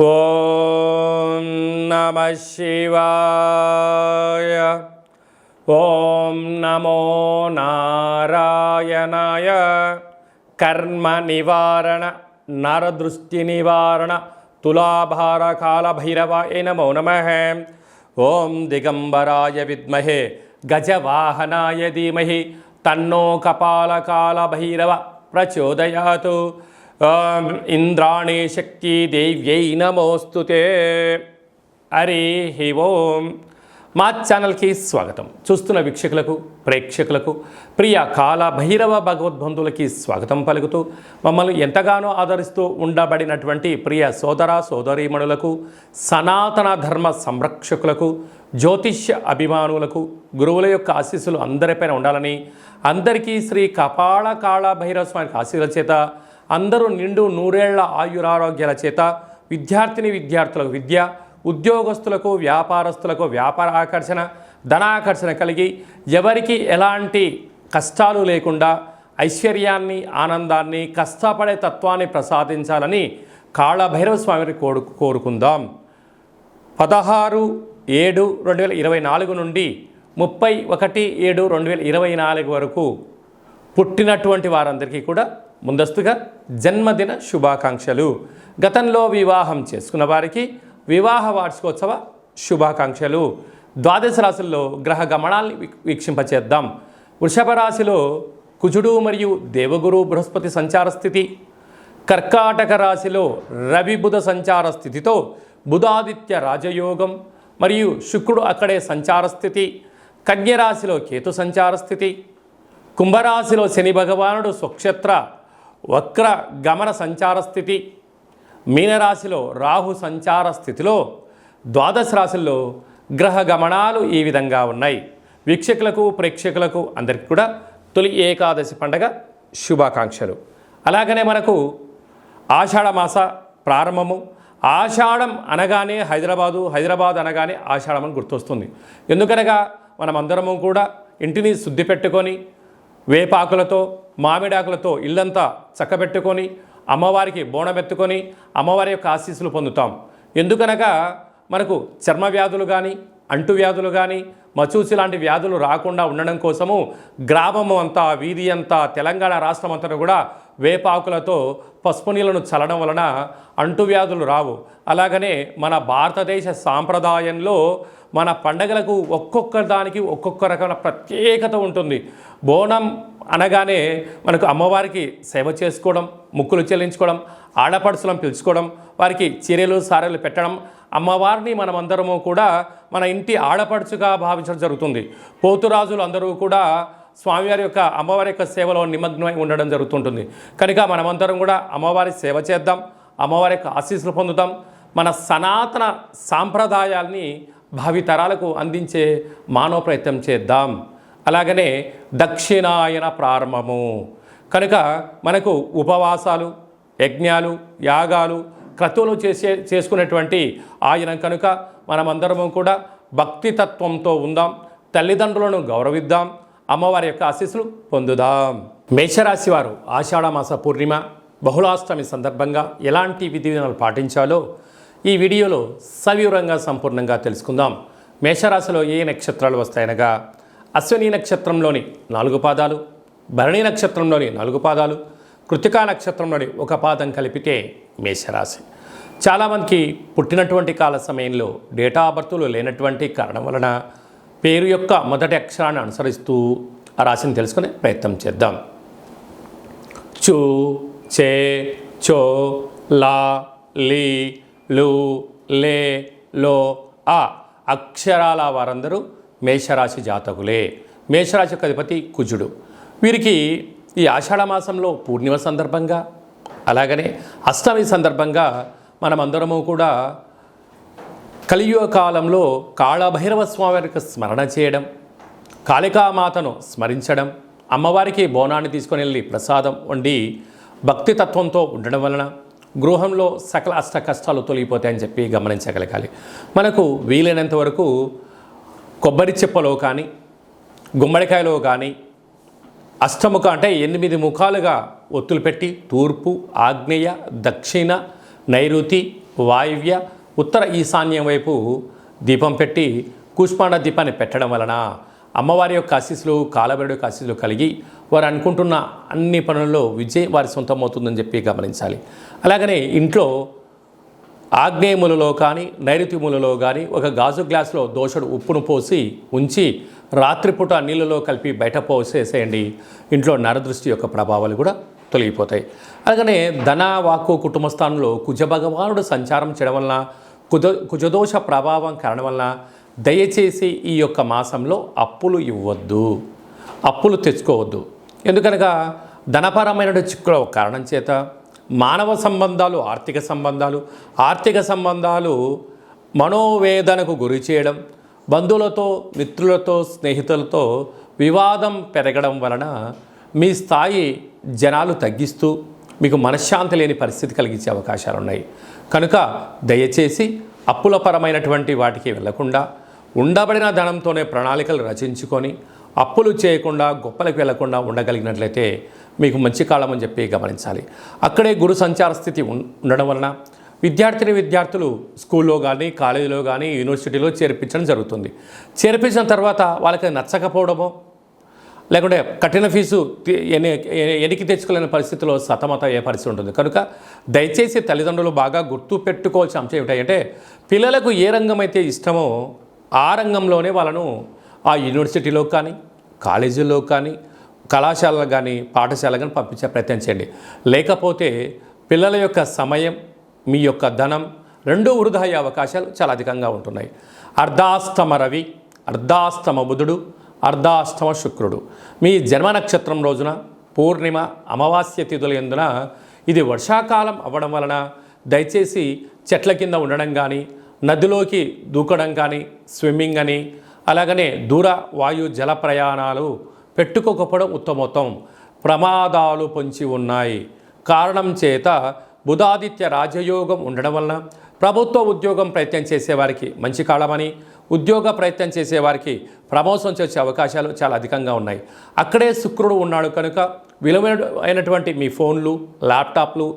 ఓం నమః శివాయ. ఓం నమో నారాయణాయ. కర్మ నివారణ నరదృష్టి నివారణ తులాభార కాల భైరవాయ నమో నమః. ఓం దిగంబరాయ విద్మహే గజవాహనాయ ధీమహి తన్నో కపాలకాల భైరవ ప్రచోదయాతు. ఇంద్రాణి శక్తి దేవ్యై నమోస్తుతే. హరి ఓం. మా ఛానల్కి స్వాగతం. చూస్తున్న వీక్షకులకు ప్రేక్షకులకు ప్రియ కాల భైరవ భగవద్బంధువులకి స్వాగతం పలుకుతూ మమ్మల్ని ఎంతగానో ఆదరిస్తూ ఉండబడినటువంటి ప్రియ సోదర సోదరీమణులకు, సనాతన ధర్మ సంరక్షకులకు, జ్యోతిష్య అభిమానులకు గురువుల యొక్క ఆశీస్సులు అందరిపైన ఉండాలని, అందరికీ శ్రీ కపాల కాళ భైరవ స్వామి ఆశీర్వాదాల చేత అందరూ నిండు నూరేళ్ల ఆయురారోగ్యాల చేత విద్యార్థులకు విద్య, ఉద్యోగస్తులకు వ్యాపారస్తులకు వ్యాపార ఆకర్షణ, ధనాకర్షణ కలిగి ఎవరికి ఎలాంటి కష్టాలు లేకుండా ఐశ్వర్యాన్ని, ఆనందాన్ని, కష్టపడే తత్వాన్ని ప్రసాదించాలని కాళభైరవ స్వామిని కోరుకుందాం. 16/7/2024 నుండి 31/7/2024 వరకు పుట్టినటువంటి వారందరికీ కూడా ముందస్తుగా జన్మదిన శుభాకాంక్షలు. గతంలో వివాహం చేసుకున్న వారికి వివాహ వార్షికోత్సవ శుభాకాంక్షలు. ద్వాదశ రాశుల్లో గ్రహ గమనాల్ని వీక్షింపచేద్దాం. వృషభ రాశిలో కుజుడు మరియు దేవగురు బృహస్పతి సంచార స్థితి. కర్కాటక రాశిలో రవి బుధ సంచార స్థితితో బుధాదిత్య రాజయోగం మరియు శుక్రుడు అక్కడే సంచార స్థితి. కన్యరాశిలో కేతు సంచార స్థితి. కుంభరాశిలో శని భగవానుడు స్వక్షేత్ర వక్ర గమన సంచార స్థితి. మీనరాశిలో రాహు సంచార స్థితిలో ద్వాదశ రాశుల్లో గ్రహ గమనాలు ఈ విధంగా ఉన్నాయి. వీక్షకులకు ప్రేక్షకులకు అందరికీ కూడా తొలి ఏకాదశి పండగ శుభాకాంక్షలు. అలాగనే మనకు ఆషాఢ మాస ప్రారంభము. ఆషాఢం అనగానే హైదరాబాద్ అనగానే ఆషాఢం అని గుర్తొస్తుంది. ఎందుకనగా మనమందరము కూడా ఇంటిని శుద్ధి పెట్టుకొని వేపాకులతో మామిడాకులతో ఇల్లంతా చక్కబెట్టుకొని అమ్మవారికి బోనమెత్తుకొని అమ్మవారి యొక్క ఆశీస్సులు పొందుతాం. ఎందుకనగా మనకు చర్మ వ్యాధులు కానీ, అంటువ్యాధులు కానీ, మచూసి లాంటి వ్యాధులు రాకుండా ఉండడం కోసము గ్రామము అంతా, వీధి అంతా, తెలంగాణ రాష్ట్రం అంతా కూడా వేపాకులతో పసుపు నీళ్ళను చల్లడం వలన అంటువ్యాధులు రావు. అలాగనే మన భారతదేశ సాంప్రదాయంలో మన పండగలకు ఒక్కొక్క దానికి ఒక్కొక్క రకమైన ప్రత్యేకత ఉంటుంది. బోనం అనగానే మనకు అమ్మవారికి సేవ చేసుకోవడం, ముక్కులు చెల్లించుకోవడం, ఆడపడుచులను పిలుచుకోవడం, వారికి చీరలు సారెలు పెట్టడం, అమ్మవారిని మనమందరము కూడా మన ఇంటి ఆడపడుచుగా భావించడం జరుగుతుంది. పోతురాజులు అందరూ కూడా స్వామివారి యొక్క అమ్మవారి యొక్క సేవలో నిమగ్నమై ఉండడం జరుగుతుంటుంది. కనుక మనమందరం కూడా అమ్మవారి సేవ చేద్దాం, అమ్మవారి యొక్క ఆశీస్సులు పొందుదాం. మన సనాతన సాంప్రదాయాల్ని భావితరాలకు అందించే మానవ ప్రయత్నం చేద్దాం. అలాగనే దక్షిణాయన ప్రారంభము కనుక మనకు ఉపవాసాలు, యజ్ఞాలు, యాగాలు, క్రతువులు చేసుకునేటువంటి ఆయనం కనుక మనమందరము కూడా భక్తితత్వంతో ఉందాం, తల్లిదండ్రులను గౌరవిద్దాం, అమ్మవారి యొక్క ఆశీస్సులు పొందుదాం. మేషరాశి వారు ఆషాఢమాస పూర్ణిమ బహుళాష్టమి సందర్భంగా ఎలాంటి విధి విధానాలు పాటించాలో ఈ వీడియోలో సవివరంగా సంపూర్ణంగా తెలుసుకుందాం. మేషరాశిలో ఏ నక్షత్రాలు వస్తాయనగా అశ్విని నక్షత్రంలోని 4 పాదాలు, భరణి నక్షత్రంలోని 4 పాదాలు, కృతికా నక్షత్రంలోని 1 పాదం కలిపితే మేషరాశి. చాలామందికి పుట్టినటువంటి కాల సమయంలో డేటా ఆఫ్ బర్త్లు లేనటువంటి కారణం వలన పేరు యొక్క మొదటి అక్షరాన్ని అనుసరిస్తూ ఆ రాశిని తెలుసుకునే ప్రయత్నం చేద్దాం. చు, చే, చో, లా, లీ, లు, లే, లో, ఆ అక్షరాల వారందరూ మేషరాశి జాతకులే. మేషరాశి యొక్క అధిపతి కుజుడు. వీరికి ఈ ఆషాఢ మాసంలో పూర్ణిమ సందర్భంగా, అలాగనే అష్టమి సందర్భంగా మనమందరము కూడా కలియుగ కాలంలో కాళభైరవ స్వామి వారికి స్మరణ చేయడం, కాళికామాతను స్మరించడం, అమ్మవారికి బోనాన్ని తీసుకొని వెళ్ళి ప్రసాదం వండి భక్తితత్వంతో ఉండడం వలన గృహంలో సకల అష్ట కష్టాలు తొలగిపోతాయని చెప్పి గమనించగలగాలి. మనకు వీలైనంత వరకు కొబ్బరి చెప్పలో కానీ, గుమ్మడికాయలో కానీ అష్టముఖ అంటే 8 ముఖాలుగా ఒత్తులు పెట్టి తూర్పు, ఆగ్నేయ, దక్షిణ, నైరుతి, వాయువ్య ఉత్తర ఈశాన్యం వైపు దీపం పెట్టి కూష్మాండ దీపాన్ని పెట్టడం వలన అమ్మవారి యొక్క ఆశీస్సులు కాలభైరవుడి యొక్క ఆశీస్సులు కలిగి వారు అనుకుంటున్న అన్ని పనుల్లో విజయం వారి సొంతమవుతుందని చెప్పి గమనించాలి. అలాగనే ఇంట్లో ఆగ్నేయములలో కానీ నైరుతిములలో కానీ ఒక గాజు గ్లాసులో దోషడు ఉప్పును పోసి ఉంచి రాత్రిపూట నీళ్ళలో కలిపి బయట పోసేసేయండి. ఇంట్లో నరదృష్టి యొక్క ప్రభావాలు కూడా తొలగిపోతాయి. అలాగనే ధన వాక్కు కుటుంబ స్థానంలో కుజభగవానుడు సంచారం చేయడం వలన కుజదోష ప్రభావం కారణం వలన దయచేసి ఈ యొక్క మాసంలో అప్పులు ఇవ్వద్దు, అప్పులు తెచ్చుకోవద్దు. ఎందుకనగా ధనపరమైన చిక్కుల కారణం చేత మానవ సంబంధాలు ఆర్థిక సంబంధాలు మనోవేదనకు గురి చేయడం, బంధువులతో మిత్రులతో స్నేహితులతో వివాదం పెరగడం వలన మీ స్థాయి జనాలు తగ్గిస్తూ మీకు మనశ్శాంతి లేని పరిస్థితి కలిగించే అవకాశాలు ఉన్నాయి. కనుక దయచేసి అప్పులపరమైనటువంటి వాటికి వెళ్లకుండా ఉండబడిన ధనంతోనే ప్రణాళికలు రచించుకొని అప్పులు చేయకుండా గొప్పలకు వెళ్లకుండా ఉండగలిగినట్లయితే మీకు మంచి కాలం అని చెప్పి గమనించాలి. అక్కడే గురు సంచార స్థితి ఉండడం వలన విద్యార్థులు స్కూల్లో కానీ కాలేజీలో కానీ యూనివర్సిటీలో చేర్పించడం జరుగుతుంది. చేర్పించిన తర్వాత వాళ్ళకి నచ్చకపోవడమో లేకుంటే కఠిన ఫీజు ఎనికి తెచ్చుకోలేని పరిస్థితిలో సతమత పరిస్థితి ఉంటుంది. కనుక దయచేసి తల్లిదండ్రులు బాగా గుర్తు పెట్టుకోవాల్సిన అంశం ఏమిటంటే పిల్లలకు ఏ రంగం అయితే ఇష్టమో ఆ రంగంలోనే వాళ్ళను ఆ యూనివర్సిటీలో కానీ కాలేజీల్లో కానీ కళాశాలలో కానీ పాఠశాల కానీ పంపించే ప్రయత్నం చేయండి. లేకపోతే పిల్లల యొక్క సమయం మీ యొక్క ధనం రెండూ వృధా అయ్యే అవకాశాలు చాలా అధికంగా ఉంటున్నాయి. అర్ధాస్తమ రవి, అర్ధాస్తమ బుధుడు, అర్ధాష్టమ శుక్రుడు మీ జన్మ నక్షత్రం రోజున పూర్ణిమ అమావాస్య తిథుల యందున ఇది వర్షాకాలం అవ్వడం వలన దయచేసి చెట్ల కింద ఉండడం కానీ నదిలోకి దూకడం కానీ స్విమ్మింగ్ అని అలాగనే దూర వాయు జల ప్రయాణాలు పెట్టుకోకపోవడం ఉత్తమోత్తం. ప్రమాదాలు పొంచి ఉన్నాయి. కారణం చేత బుధాదిత్య రాజయోగం ఉండడం వలన ప్రభుత్వ ఉద్యోగం ప్రయత్నం చేసేవారికి మంచి కాలమని, ఉద్యోగ ప్రయత్నం చేసేవారికి ప్రమోషన్ వచ్చే అవకాశాలు చాలా అధికంగా ఉన్నాయి. అక్కడే శుక్రుడు ఉన్నాడు కనుక విలువైనటువంటి మీ ఫోన్లు, ల్యాప్టాప్లు,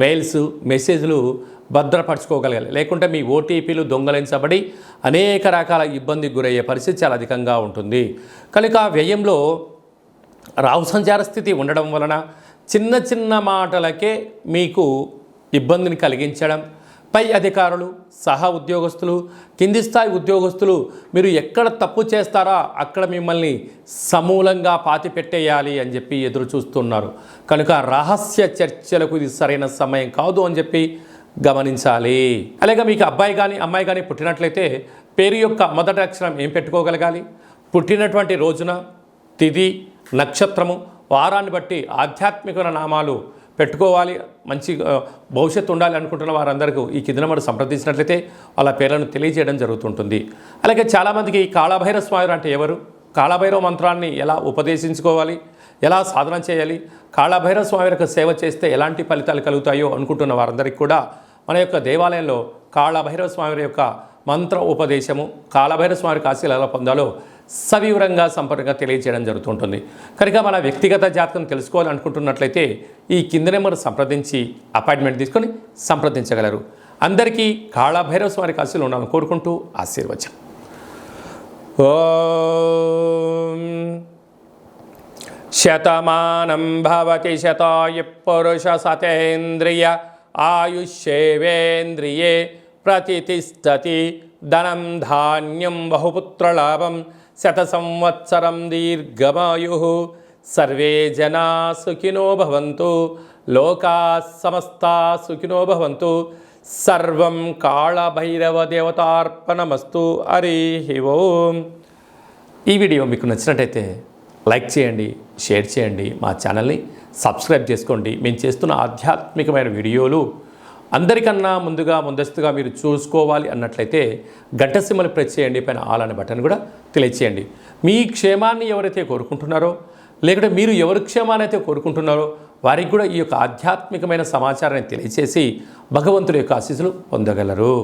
మెయిల్స్, మెసేజ్లు భద్రపరచుకోగలగాలి. లేకుంటే మీ ఓటీపీలు దొంగలించబడి అనేక రకాల ఇబ్బందికి గురయ్యే పరిస్థితి చాలా అధికంగా ఉంటుంది. కనుక వ్యయంలో రాహు సంచార స్థితి ఉండడం వలన చిన్న చిన్న మాటలకే మీకు ఇబ్బందిని కలిగించడం, పై అధికారులు, సహా ఉద్యోగస్తులు, కింది స్థాయి ఉద్యోగస్తులు మీరు ఎక్కడ తప్పు చేస్తారా అక్కడ మిమ్మల్ని సమూలంగా పాతిపెట్టేయాలి అని చెప్పి ఎదురు చూస్తున్నారు. కనుక రహస్య చర్చలకు ఇది సరైన సమయం కాదు అని చెప్పి గమనించాలి. అలాగే మీకు అబ్బాయి కానీ అమ్మాయి కానీ పుట్టినట్లయితే పేరు యొక్క మొదటి అక్షరం ఏం పెట్టుకోగలగాలి? పుట్టినటువంటి రోజున తిథి, నక్షత్రము, వారాన్ని బట్టి ఆధ్యాత్మికమైన నామాలు పెట్టుకోవాలి. మంచి భవిష్యత్తు ఉండాలి అనుకుంటున్న వారందరికీ ఈ కింద నెంబర్ సంప్రదించినట్లయితే వాళ్ళ పేర్లను తెలియజేయడం జరుగుతుంటుంది. అలాగే చాలామందికి కాళభైరవ స్వామి అంటే ఎవరు, కాళభైరవ మంత్రాన్ని ఎలా ఉపదేశించుకోవాలి, ఎలా సాధన చేయాలి, కాళభైరవ స్వామి యొక్క సేవ చేస్తే ఎలాంటి ఫలితాలు కలుగుతాయో అనుకుంటున్న వారందరికీ కూడా మన యొక్క దేవాలయంలో కాళభైరవ స్వామి యొక్క మంత్ర ఉపదేశము, కాళభైరవ స్వామి ఆశీస్సులు ఎలా పొందాలో సవివరంగా సంపూర్ణంగా తెలియజేయడం జరుగుతుంటుంది. కనుక మన వ్యక్తిగత జాతకం తెలుసుకోవాలనుకుంటున్నట్లయితే ఈ కింద నెంబర్ సంప్రదించి అపాయింట్మెంట్ తీసుకొని సంప్రదించగలరు. అందరికీ కాళభైరవ స్వామి ఆశీస్సులు ఉండాలని కోరుకుంటూ ఆశీర్వచనం. ఓం శతమానం భవతి శతాయు పురుష సతేంద్రియ ఆయుష్యేవేంద్రియే ప్రతిష్టతి ధనం ధాన్యం బహుపుత్రలాభం శత సంవత్సరం దీర్ఘమాయు. సర్వే జనా సుఖినో భవంతు, లోకా సమస్తా సుఖినో భవంతు. సర్వం కాళభైరవ దేవతార్పణమస్తు. హరి ఓం. ఈ వీడియో మీకు నచ్చినట్టయితే లైక్ చేయండి, షేర్ చేయండి, మా ఛానల్ని సబ్స్క్రైబ్ చేసుకోండి. మేము చేస్తున్న ఆధ్యాత్మికమైన వీడియోలు అందరికన్నా ముందస్తుగా మీరు చూసుకోవాలి అన్నట్లయితే గంట సింబల్ ప్రెస్ చేయండి, పైన ఆల్ అనే బటన్ కూడా తెలియచేయండి. మీ క్షేమాన్ని ఎవరైతే కోరుకుంటున్నారో లేకుంటే మీరు ఎవరి క్షేమాన్ని అయితే కోరుకుంటున్నారో వారికి కూడా ఈ యొక్క ఆధ్యాత్మికమైన సమాచారాన్ని తెలియచేసి భగవంతుడి యొక్క ఆశీస్సులు పొందగలరు.